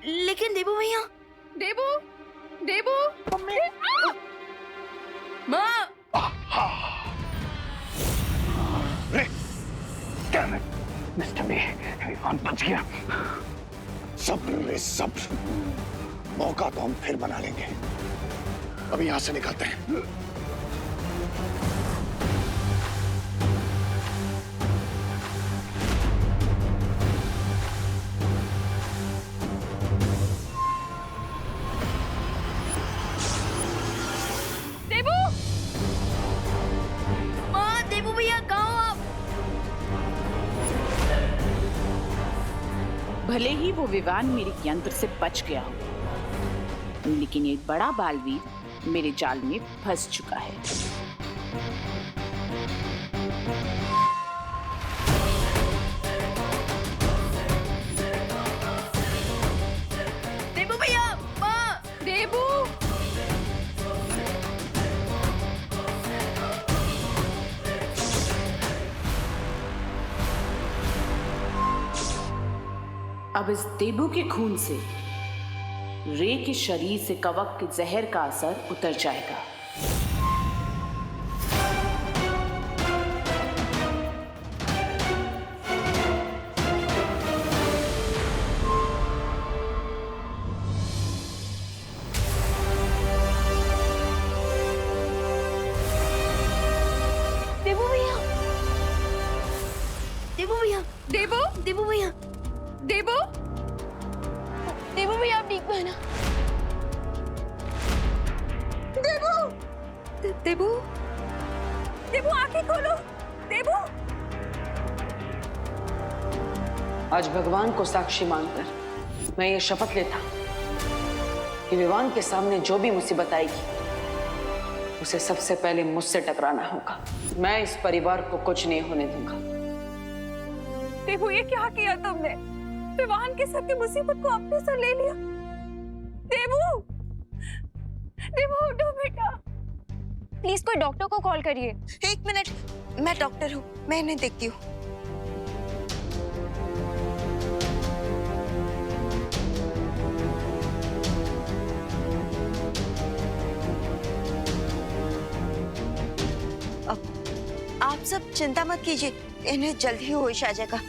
लेकिन देबू भैया। देबू, देबू, मम्मी। माँ। Damn it, mister B, Vivaan बच गया। सब्र रे सब्र, मौका तो हम फिर बना लेंगे। अभी यहां से निकलते हैं। देबू, माँ, देबू भैया कहाँ हो आप? भले ही वो विवान मेरे यंत्र से बच गया हो, लेकिन एक बड़ा बालवीर मेरे जाल में फंस चुका है। देबू भैया, माँ। देबू, अब इस देबू के खून से रे के शरीर से कवक के जहर का असर उतर जाएगा। देबू भैया, देबू भैया, देबू, देबू भैया, देबू, देबू भैया आप ठीक है ना? देबू, देबू, देबू आंखें खोलो, देबू। आज भगवान को साक्षी मानकर मैं ये शपथ लेता कि विवान के सामने जो भी मुसीबत आएगी उसे सबसे पहले मुझसे टकराना होगा। मैं इस परिवार को कुछ नहीं होने दूंगा। देबू ये क्या किया तुमने? विवान के साथ की मुसीबत को अपने सर ले लिया। देबू, देबू उठो बेटा। प्लीज कोई डॉक्टर को कॉल करिए। एक मिनट, मैं डॉक्टर हूँ, मैं इन्हें देखती हूँ। आप सब चिंता मत कीजिए, इन्हें जल्द ही होश आ जाएगा।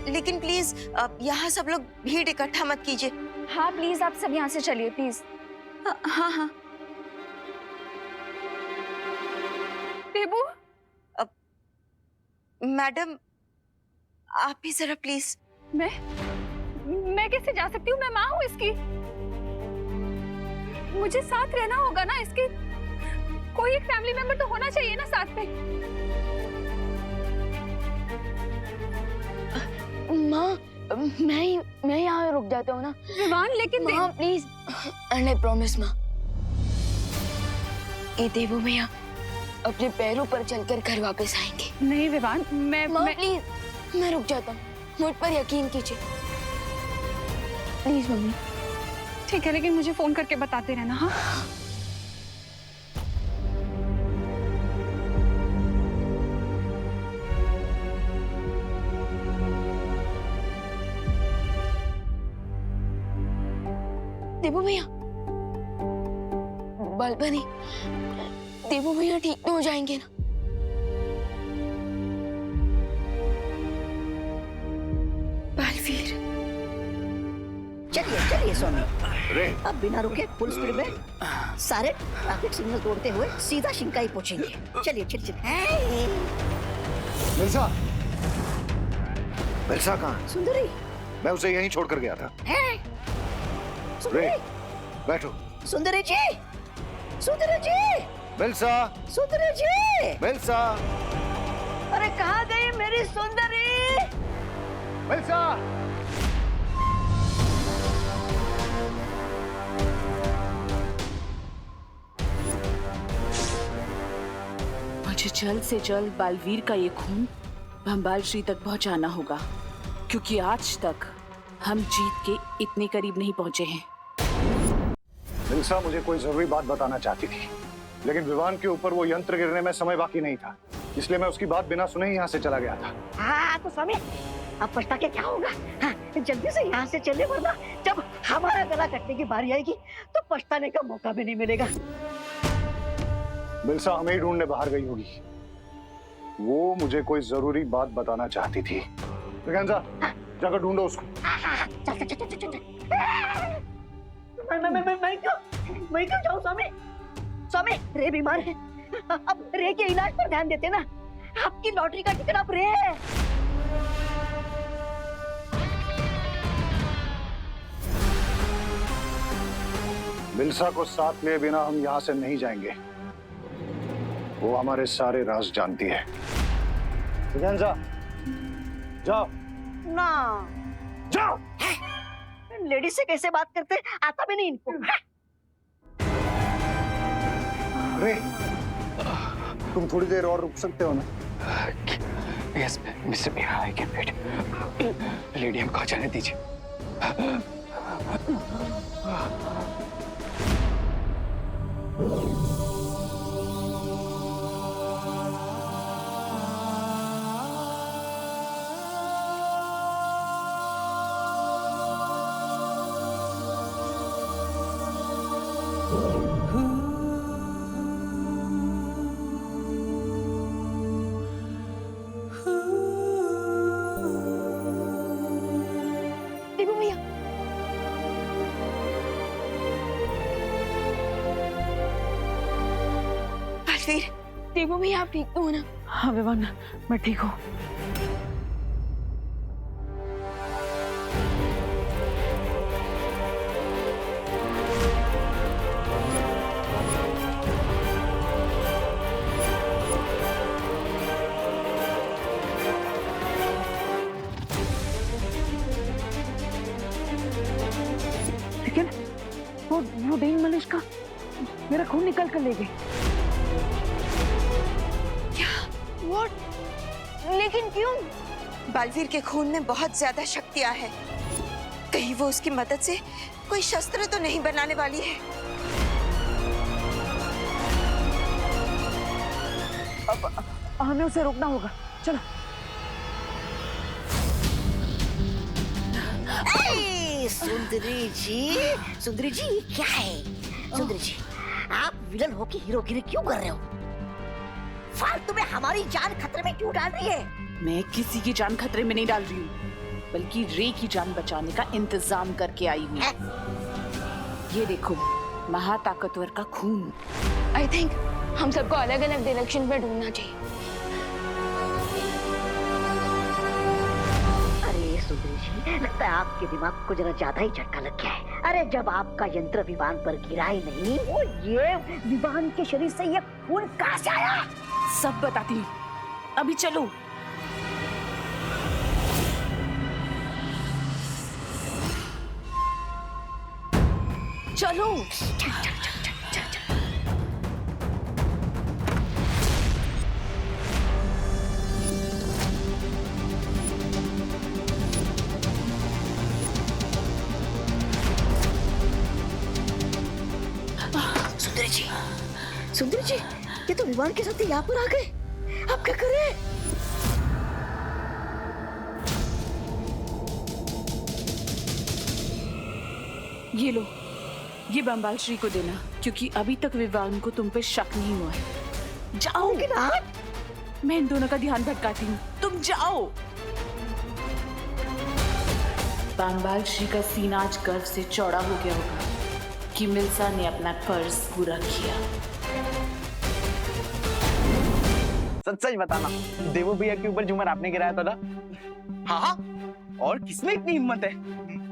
लेकिन प्लीज यहाँ सब लोग भीड़ इकट्ठा मत कीजिए। हाँ प्लीज आप सब यहाँ से चलिए प्लीज। हाँ हाँ। देबू, मैडम आप ही जरा प्लीज। मैं कैसे जा सकती हूँ? मैं माँ हूँ इसकी। मुझे साथ रहना होगा ना इसके। कोई एक फैमिली मेंबर तो होना चाहिए ना साथ में। माँ मैं यहाँ रुक जाता हूँ ना। विवान लेकिन माँ प्लीज। आई प्रॉमिस माँ। ये देबू भैया अपने पैरों पर चलकर घर वापस आएंगे। नहीं विवान, माँ प्लीज मैं रुक जाता हूँ, मुझ पर यकीन कीजिए प्लीज मम्मी। ठीक है, लेकिन मुझे फोन करके बताते रहना। हाँ देबू भैया, बलबनी, देबू भैया ठीक तो हो जाएंगे ना? बालवीर, चलिए चलिए स्वामी, रे अब बिना रुके फुल स्पीड में सारे ट्रैफिक सिग्नल तोड़ते हुए सीधा शिंकाई पहुंचेंगे। चलिए चलिए चलिए। मिर्जा, मिर्जा कहाँ? सुंदरी, मैं उसे यहीं छोड़कर गया था। सुंदरी, रे बैठो। सुंदरी जी, सुंदरी जी, मिल्सा, सुंदरी जी, मिल्सा, अरे कहाँ गई मेरी सुंदरी? मिल्सा। मुझे जल्द से जल्द बालवीर का ये खून भंबाल श्री तक पहुंचाना होगा, क्योंकि आज तक हम जीत के इतने करीब नहीं पहुंचे हैं। मिल्सा मुझे कोई जरूरी बात बताना चाहती थी, लेकिन विवान के ऊपर वो यंत्र गिरने में समय बाकी नहीं था, इसलिए मैं उसकी बात बिना सुने ही यहाँ से चला गया था। हाँ तो स्वामी, अब पछता के क्या होगा? हाँ, जल्दी से यहाँ से चले, वरना जब हमारा गला कटने की बारी आएगी तो पछताने का मौका भी नहीं मिलेगा। मिल्सा हमें ही ढूंढने बाहर गई होगी। वो मुझे कोई जरूरी बात बताना चाहती थी। ब्रिगेंजा, जाकर ढूंढो उसको। चल चल चल चल चल। मैं क्यों जाऊँ स्वामी? स्वामी, रे बीमार है, अब रे के इलाज पर ध्यान देते ना। आपकी लॉटरी का टिकट अब रे है। मिल्सा को साथ लिए बिना हम यहाँ से नहीं जाएंगे। वो हमारे सारे राज जानती है। ब्रिगेंजा, जाओ ना, जाओ। लेडीज से कैसे बात करते, आता भी नहीं इनको। रे, तुम थोड़ी देर और रुक सकते हो ना? Yes mister Meera, I can wait. Lady हमको जाने दीजिए। देवू भैया, बलवीर, देवू भैया, आप ठीक तो हो ना? हाँ विवान, मैं ठीक हूँ। लेकिन वो डेन मलिश का मेरा खून निकल कर ले गए। What? लेकिन क्यों? बलवीर के खून में बहुत ज्यादा शक्तियां हैं। कहीं वो उसकी मदद से कोई शस्त्र तो नहीं बनाने वाली है? अब हमें उसे रोकना होगा। चलो। सुंदरी जी, ये क्या है? सुंदरी जी, आप विलन होके हीरोगिरी क्यों कर रहे हो? फालतू में हमारी जान खतरे में क्यों डाल रही है? मैं किसी की जान खतरे में नहीं डाल रही हूँ, बल्कि रे की जान बचाने का इंतजाम करके आई हूँ। ये देखो, महाताकतवर का खून। आई थिंक हम सबको अलग अलग डायरेक्शन में ढूंढना चाहिए। अरे सुंदरी जी, लगता है आपके दिमाग को जरा ज्यादा ही झटका लग गया है। अरे जब आपका यंत्र विमान पर गिरा ही नहीं, वो ये विमान के शरीर से ये खून कहाँ से आया? सब बताती हूँ, अभी चलो। चलो। सुंदरी जी, ये तो विमान के साथ यहाँ पर आ गए। आप क्या करें? ये लो, ये बंबाल श्री को देना, क्योंकि अभी तक विवान को तुम पे शक नहीं हुआ है। जाओ। लेकिन आप, मैं इन दोनों का ध्यान भटकाती हूँ, तुम जाओ। बंबाल श्री का सीना आज गर्व से चौड़ा हो गया होगा कि मिल्सा ने अपना फर्ज पूरा किया। सच सच बताना, देवू भैया के ऊपर झूमर आपने गिराया था ना? हाँ हाँ, और किसमें इतनी हिम्मत है?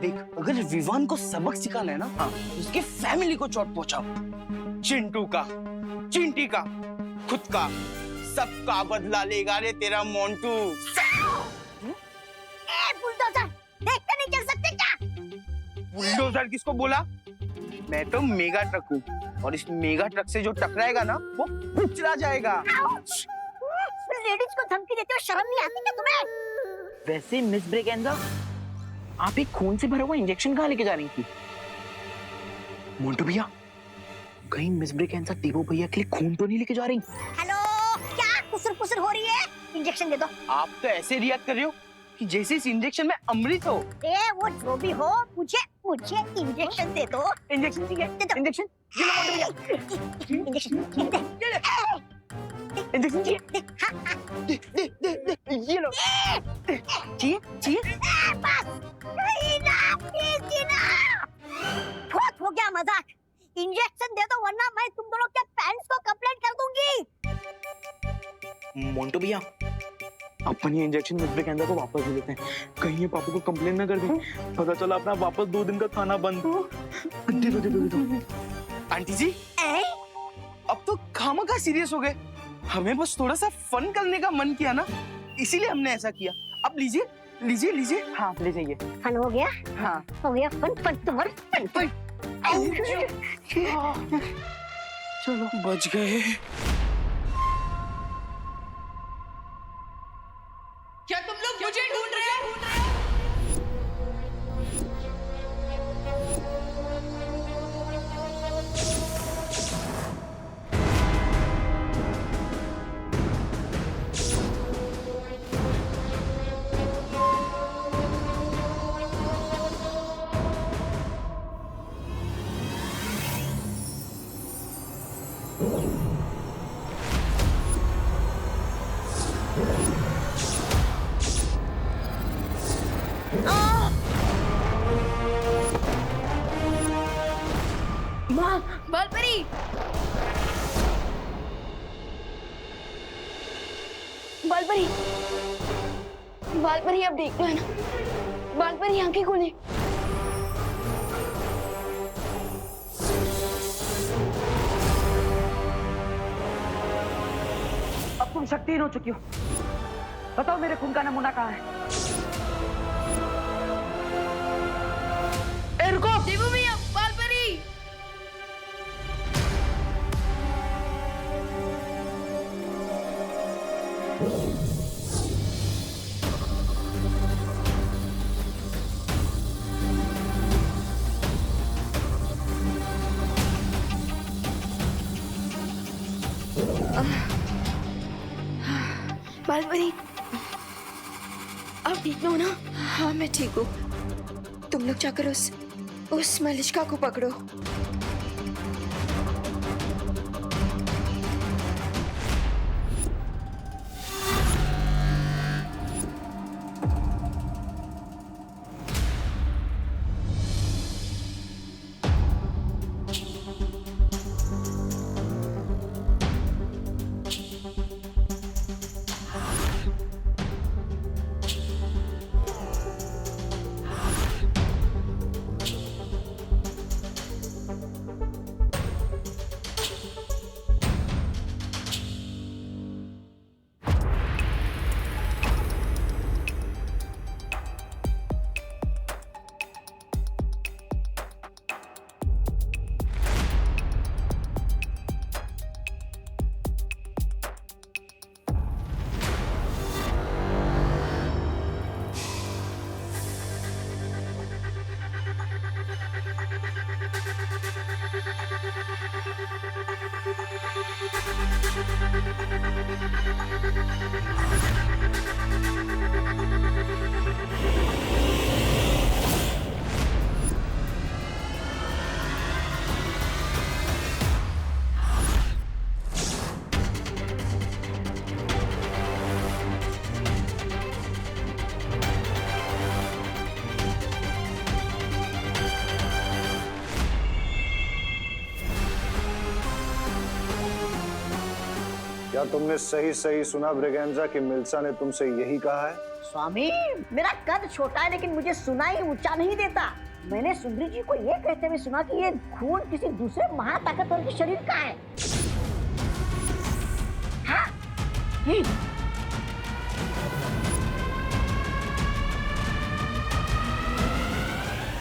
देख, अगर विवान को सबक सिखाना है ना, हाँ, उसके फैमिली को चोट पहुंचाओ। चिंटू का, चिंटी का, खुद का, सबका बदला लेगा रे तेरा मोंटू। बुलडोजर, देखते नहीं चल सकते क्या? बुलडोजर किसको बोला? मैं तो मेगा ट्रक हूँ, और इस मेगा ट्रक से जो टकराएगा ना, वो कुचला जाएगा। लेडीज को धमकी देते हो, शर्म नहीं आती क्या तुम्हें? वैसे मिस ब्रिगेंजा, आप एक खून से भरा हुआ इंजेक्शन कहाँ लेके जा रही थी? मोंटू भैया, कहीं मिस ब्रिगेंजा देवू भैया के लिए खून तो नहीं लेके जा रही? हेलो, क्या कुसर कुसर हो रही है? इंजेक्शन दे दो। आप तो ऐसे रिएक्ट कर रहे हो कि जैसे इस इंजेक्शन में अमृत हो। ए वो जो भी हो, मुझे मुझे इंजेक्शन दे दो। इंजेक्शन ठीक है, इंजेक्शन ये लो मोंटू भैया, इंजेक्शन इंजेक्शन चाहिए, दे दे दे दे, ये लो, चाहिए चाहिए। बस नहीं ना, प्लीज ना, बहुत हो गया मजाक। इंजेक्शन दे दो वरना मैं तुम दोनों के पेरेंट्स को कंप्लेंट कर दूंगी। मोंटू भैया, अपन ये इंजेक्शन मिस्टर गेंदा को वापस दे देते हैं, कहीं ये पापा को कंप्लेन ना कर दे, पता चला अपना वापस 2 दिन का खाना बंद। दे दो दे दो दे दो। आंटी जी, अब तो खामखा सीरियस हो गए, हमें बस थोड़ा सा फन करने का मन किया ना, इसीलिए हमने ऐसा किया। अब लीजिए लीजिए लीजिए, हाँ ले जाइए। फन हो गया? हाँ हो गया फन, फन तुम्हारा फन। चलो बच गए। क्या तुम लोग मुझे ढूंढ रहे हो? माँ, बालपरी, बालपरी, बालपरी, अब देख लो है ना, बालपरी आंखें खोले। अब तुम शक्तिहीन हो चुकी हो, बताओ मेरे खून का नमूना कहाँ है? ए रुको, देवू भैया, बालपरी। बालपरी, आप ठीक हो ना? हाँ मैं ठीक हूँ। तुम लोग जाकर उस मलिष्का को पकड़ो। क्या तुमने सही सही सुना ब्रिगेंजा कि मिल्सा ने तुमसे यही कहा है? स्वामी, मेरा कद छोटा है लेकिन मुझे सुनाई ऊंचा नहीं देता। मैंने सुंदरी जी को ये कहते हुए सुना कि ये खून किसी दूसरे महाताकतवर के शरीर का है। हाँ?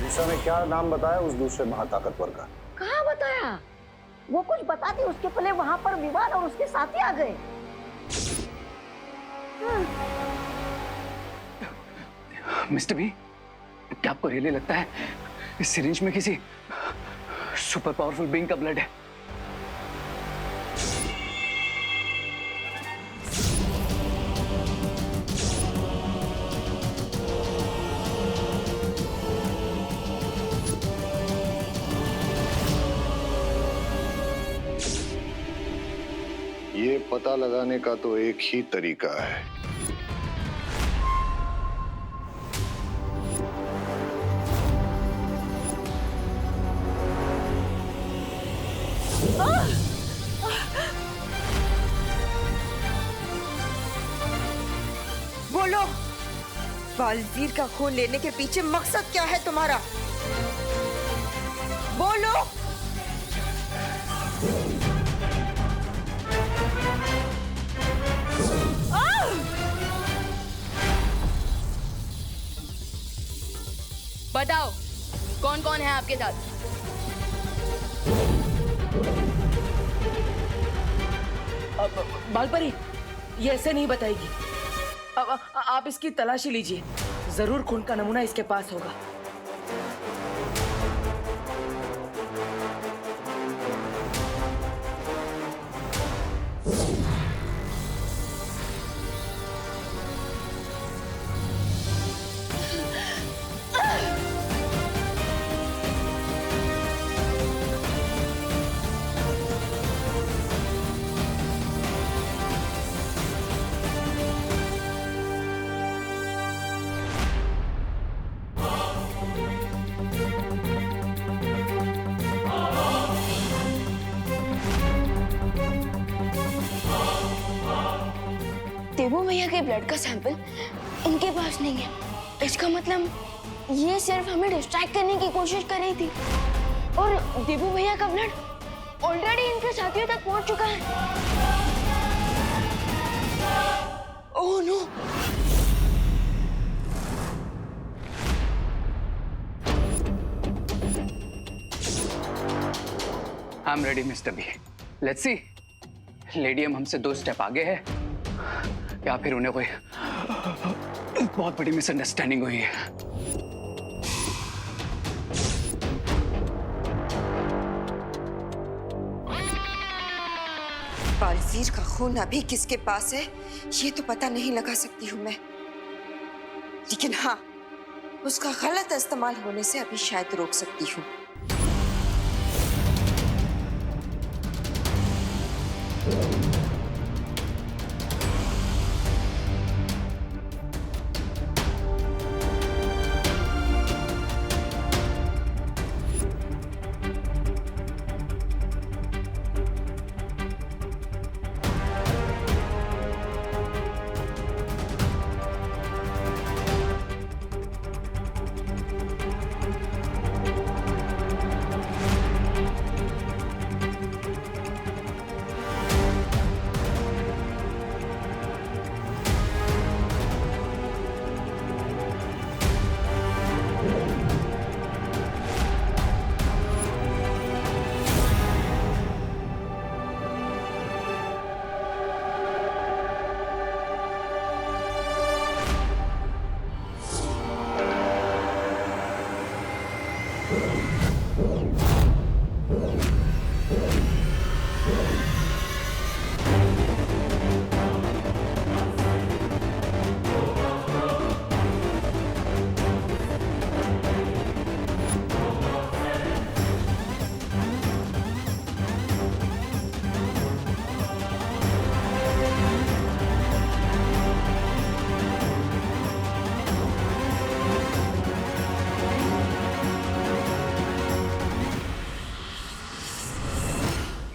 मिल्सा ने क्या नाम बताया उस दूसरे महाताकतवर का? कहाँ बताया? वो कुछ बताती उसके पहले वहां पर विवान और उसके साथी आ गए। मिस्टर बी, क्या आपको रियली लगता है इस सिरिंज में किसी सुपर पावरफुल बीइंग का ब्लड है? पता लगाने का तो एक ही तरीका है। बोलो, बालवीर का खून लेने के पीछे मकसद क्या है तुम्हारा? बोलो। बताओ कौन कौन है आपके साथ? बालपरी ये ऐसे नहीं बताएगी। अब आप इसकी तलाशी लीजिए, जरूर खून का नमूना इसके पास होगा। देवू भैया के ब्लड का सैंपल इनके पास नहीं है। इसका मतलब ये सिर्फ हमें डिस्ट्रैक्ट करने की कोशिश कर रही थी और देवू भैया का ब्लड ऑलरेडी इनके साथियों तक पहुंच चुका है। Oh no! I am ready mister B. Let's see, लेडियम हमसे 2 स्टेप आगे है या फिर उन्हें कोई बहुत बड़ी मिसअंडरस्टैंडिंग हुई है। बालवीर का खून अभी किसके पास है ये तो पता नहीं लगा सकती हूँ मैं, लेकिन हाँ, उसका गलत इस्तेमाल होने से अभी शायद रोक सकती हूँ।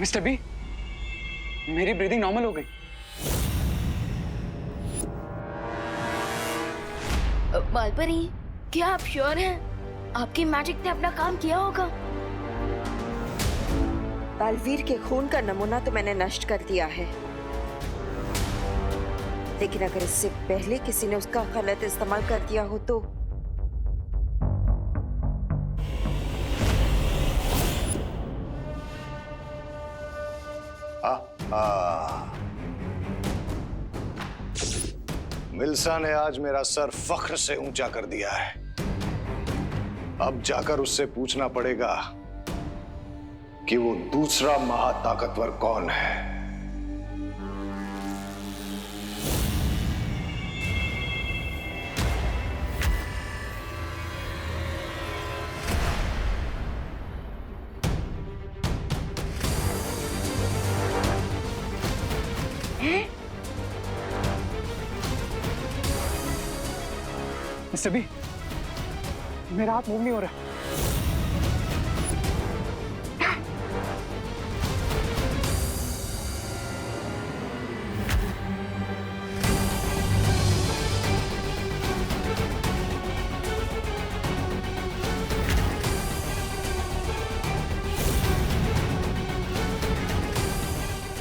मिस्टर बी, मेरी ब्रीदिंग नॉर्मल हो गई। बालपरी, क्या आप श्योर हैं? आपकी मैजिक ने अपना काम किया होगा। बालवीर के खून का नमूना तो मैंने नष्ट कर दिया है, लेकिन अगर इससे पहले किसी ने उसका गलत इस्तेमाल कर दिया हो तो मिल्सा ने आज मेरा सर फख्र से ऊंचा कर दिया है। अब जाकर उससे पूछना पड़ेगा कि वो दूसरा महाताकतवर कौन है। मिस्टर बी, मेरा हाथ मूव नहीं हो रहा।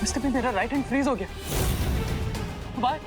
मिस्टर बी, मेरा राइट हैंड फ्रीज हो गया। Why?